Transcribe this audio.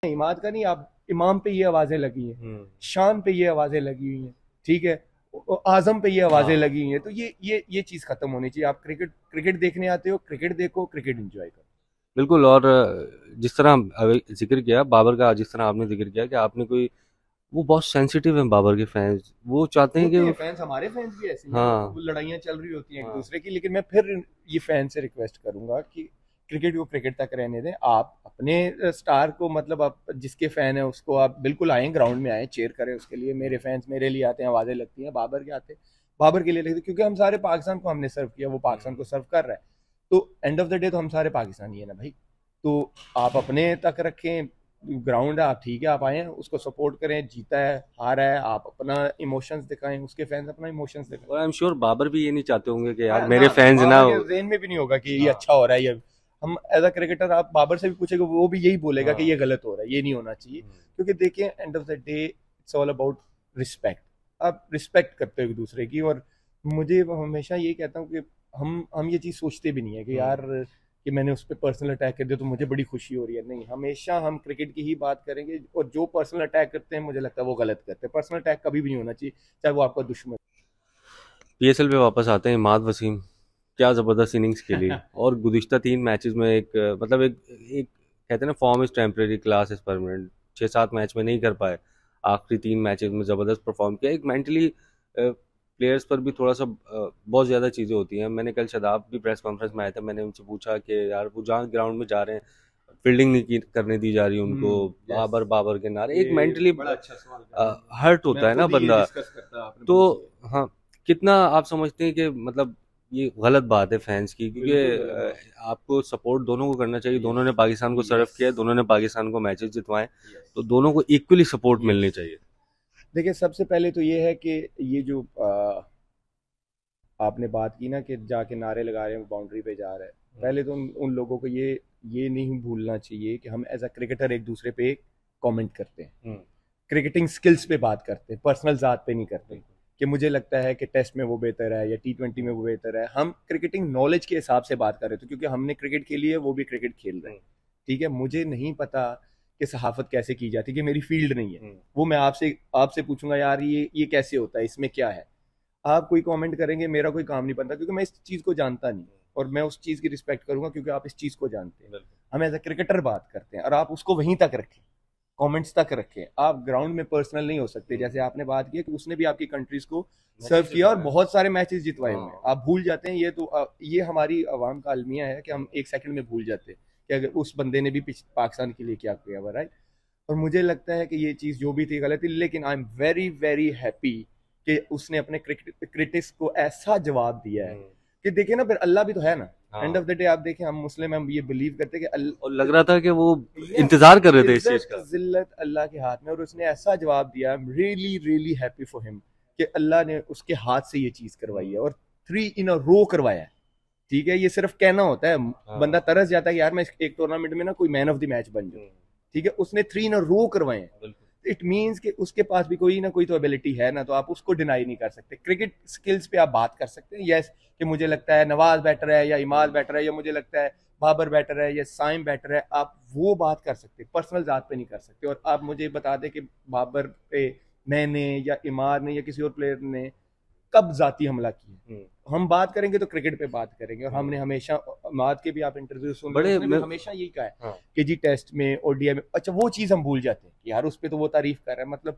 इमाद का नहीं, आप इमाम पे ये आवाजें लगी हैं, शान पे ये आवाजें लगी हुई हैं, ठीक है, आजम पे ये आवाजें लगी हुई हैं। तो ये चीज खत्म होनी चाहिए। आप क्रिकेट क्रिकेट देखने आते हो, क्रिकेट देखो, क्रिकेट एंजॉय करो। बिल्कुल। और जिस तरह अभी जिक्र किया बाबर का, जिस तरह आपने जिक्र किया कि आपने कोई, वो बहुत सेंसिटिव हैं बाबर के फैंस, वो चाहते हैं कि होते हैं फैंस, हमारे फैंस भी ऐसे ही हैं, हाँ वो लड़ाइयाँ चल रही होती हैं एक हाँ दूसरे की। लेकिन मैं फिर ये फैन से रिक्वेस्ट करूंगा कि क्रिकेट को क्रिकेट तक रहने दें। आप अपने स्टार को, मतलब आप जिसके फैन है उसको आप बिल्कुल आए, ग्राउंड में आए, चेयर करें उसके लिए। मेरे फैंस मेरे लिए आते हैं, आवाजें लगती हैं, बाबर के आते हैं, बाबर के लिए लगती है, क्योंकि हम सारे पाकिस्तान को हमने सर्व किया, वो पाकिस्तान को सर्व कर रहा है। तो एंड ऑफ द डे तो हम सारे पाकिस्तानी है ना भाई। तो आप अपने तक रखें, ग्राउंड है, आप ठीक है, आप आए हैं, उसको सपोर्ट करें, जीता है हारा है, आप अपना इमोशंस दिखाएं, उसके फैंस अपना इमोशंस दिखाएं। और आई एम श्योर बाबर भी ये नहीं चाहते होंगे कि यार हाँ मेरे ना, फैंस ना। बाबर के जेहन में भी नहीं होगा कि ये हाँ अच्छा हो रहा है। ये हम एज अ क्रिकेटर, आप बाबर से भी पूछेगा, वो भी यही बोलेगा कि ये हाँ गलत हो रहा है, ये नहीं होना चाहिए। क्योंकि देखिए, end of the day it's all about respect. आप रिस्पेक्ट करते हो एक दूसरे की। और मुझे हमेशा ये कहता हूँ कि हम ये चीज़ सोचते भी नहीं है कि यार कि मैंने उस पर पर्सनल अटैक कर दिया तो मुझे बड़ी खुशी हो रही है। नहीं, हमेशा हम क्रिकेट की ही बात करेंगे। और जो पर्सनल अटैक करते हैं, मुझे लगता है वो गलत करते हैं। पर्सनल अटैक कभी भी नहीं होना चाहिए, चाहे वो आपका दुश्मन। पीएसएल पे वापस आते हैं। इमाद वसीम क्या ज़बरदस्त इनिंग्स खेली, और गुज़िश्ता 3 मैचेस में एक मतलब एक कहते हैं ना, form is temporary, class is permanent. 6-7 match में नहीं कर पाए, आखिरी 3 मैचेस में ज़बरदस्त परफॉर्म किया। एक मेंटली प्लेयर्स पर भी थोड़ा सा बहुत ज़्यादा चीज़ें होती हैं। मैंने कल शदाब भी प्रेस कॉन्फ्रेंस में आया था, मैंने उनसे पूछा कि यार वो जहाँ ग्राउंड में जा रहे हैं, फील्डिंग नहीं करने दी जा रही उनको, यस, बाबर बाबर के नारे, एक ये मेंटली बड़ा अच्छा सवाल कर रहे हैं। हर्ट मैं होता है ना खुद ही ये बंदा। डिस्कस करता, आपने तो पूछ लिया। हाँ, कितना आप समझते हैं कि मतलब ये गलत बात है फैंस की, क्योंकि बिल्कुल गलत बात। आपको सपोर्ट दोनों को करना चाहिए। दोनों यस, ने पाकिस्तान को सर्व यस, किया, दोनों ने पाकिस्तान को मैचेस जितवाए, यस, तो दोनों को इक्वली सपोर्ट यस। मिलनी चाहिए। देखिए, सबसे पहले तो ये है कि ये जो आपने बात की ना कि जाके नारे लगा रहे हैं, बाउंड्री पे जा रहा है। पहले तो उन लोगों को ये नहीं भूलना चाहिए कि हम एज अ क्रिकेटर एक दूसरे पे कमेंट करते हैं, हम्म, क्रिकेटिंग स्किल्स पे बात करते हैं, पर्सनल ज़ात पे नहीं करते कि मुझे लगता है कि टेस्ट में वो बेहतर है या T20 में वो बेहतर है। हम क्रिकेटिंग नॉलेज के हिसाब से बात कर रहे थे, क्योंकि हमने क्रिकेट खेली है, वो भी क्रिकेट खेल रहे हैं। ठीक है, मुझे नहीं पता कि सहाफत कैसे की जाती है, कि मेरी फील्ड नहीं है। वो मैं आपसे आपसे पूछूंगा, यार ये कैसे होता है, इसमें क्या है। आप कोई कमेंट करेंगे, मेरा कोई काम नहीं बनता, क्योंकि मैं इस चीज़ को जानता नहीं। और मैं उस चीज़ की रिस्पेक्ट करूंगा क्योंकि आप इस चीज़ को जानते हैं। हम एज अ क्रिकेटर बात करते हैं, और आप उसको वहीं तक रखें, कमेंट्स तक रखें। आप ग्राउंड में पर्सनल नहीं हो सकते। जैसे आपने बात की कि उसने भी आपकी कंट्रीज को सर्व किया और बहुत सारे मैचेस जितवाए हुए हैं, आप भूल जाते हैं। ये तो ये हमारी आवाम का अलमिया है कि हम एक सेकंड में भूल जाते हैं कि अगर उस बंदे ने भी पाकिस्तान के लिए क्या किया हुआ, राइट। और मुझे लगता है कि ये चीज़ जो भी थी गलत थी, लेकिन I am very very happy कि उसने अपने क्रिटिक्स को ऐसा जवाब दिया है कि देखिए ना, फिर अल्लाह भी तो है ना। एंड हाँ, ऑफ द डे आप देखें, हम मुस्लिम, हम ये बिलीव करते हैं और कि लग रहा था कि वो यस, इंतजार कर रहे थे इस चीज इज्जत का। जिल्लत अल्लाह के हाथ में। और उसने ऐसा जवाब दिया, I am really really happy for him कि अल्लाह ने उसके हाथ से ये चीज करवाई है, और 3 इन अ रो करवाया है। ठीक है, ये सिर्फ कहना होता है, बंदा हाँ तरस जाता है कि यार मैं एक टूर्नामेंट में ना कोई मैन ऑफ द मैच बन जाऊं। ठीक है, उसने 3 इन अ रो करवाए हैं। बिल्कुल। इट मीन्स कि उसके पास भी कोई ना कोई तो एबिलिटी है ना, तो आप उसको डिनाई नहीं कर सकते। क्रिकेट स्किल्स पे आप बात कर सकते हैं, यस, कि मुझे लगता है नवाज बेटर है या इमाद बेटर है, या मुझे लगता है बाबर बेटर है या साइम बेटर है। आप वो बात कर सकते, पर्सनल जात पे नहीं कर सकते। और आप मुझे बता दें कि बाबर पे मैंने या इमाद ने या किसी और प्लेयर ने कब जाती हमला किया। हम बात करेंगे तो क्रिकेट पे बात करेंगे। और हमने हमेशा, माद के भी आप इंटरव्यू सुन लो, बड़े उसने भी मैं, हमेशा यही कहा है हाँ कि जी टेस्ट में, ओडीआई में, अच्छा वो चीज़ हम भूल जाते हैं कि यार उस पर तो वो तारीफ कर रहा है, मतलब